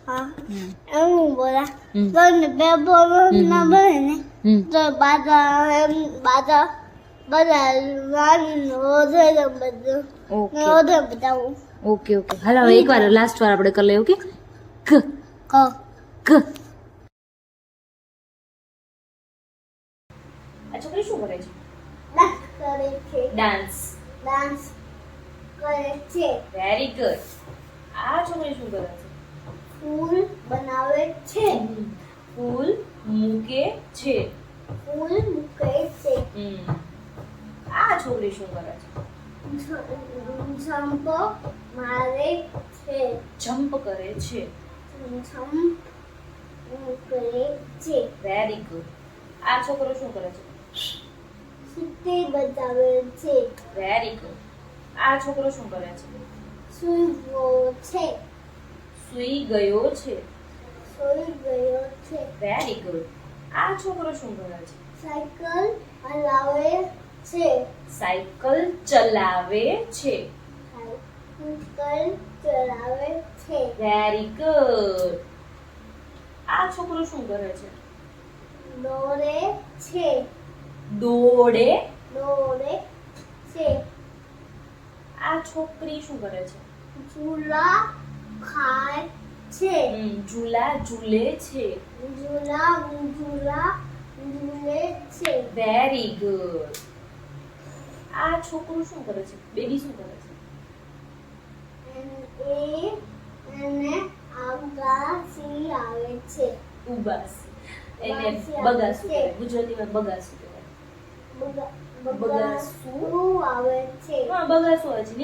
हाँ हम्म, हम बोला हम्म। तो पे बोलो ना बोले ने हम्म, तो बाजा बाजा बाजा वन ओधे बदू ओके ओधे बताऊं ઓકે ઓકે હાલ હવે એકવાર લાસ્ટ વાર આપણે કરી લઈએ ઓકે ક को ક આ છોકરી શું કરે છે डांस करे छे ડાન્સ डांस करे छे વેરી ગુડ આ છોકરી શું કરે છે फूल बनावे छे ફૂલ મૂકે છે फूल मुके छे આ છોકરી શું કરે છે झंपो मारे छे જમ્પ કરે છે झम करे छे વેરી ગુડ આ છોકરો શું કરે છે सीटी बजावे छे વેરી ગુડ આ છોકરો શું કરે છે सुइवो छे સૂઈ ગયો છે सोई गयो छे વેરી ગુડ આ છોકરો શું કરે છે साइकिल हलावे छे સાયકલ ચલાવે છે साइकिल चलावे छे વેરી ગુડ આ છોકરો શું કરે છે दौड़े छे દોડે दौड़े छे આ છોકરી શું કરે છે झूला खाए छे ઝૂલા ઝૂલે છે झूला झूला झूले छे વેરી ગુડ આ છોકરું શું કરે છે બેબી શું કરે છે એને આગાસી આવે છે ઉબાસી એને બગાસી બગાસું આવે છે. કહેવાય ગુજરાતીમાં બગાસું કહેવાય બગાસું આવે છે હા બગાસું આવે છે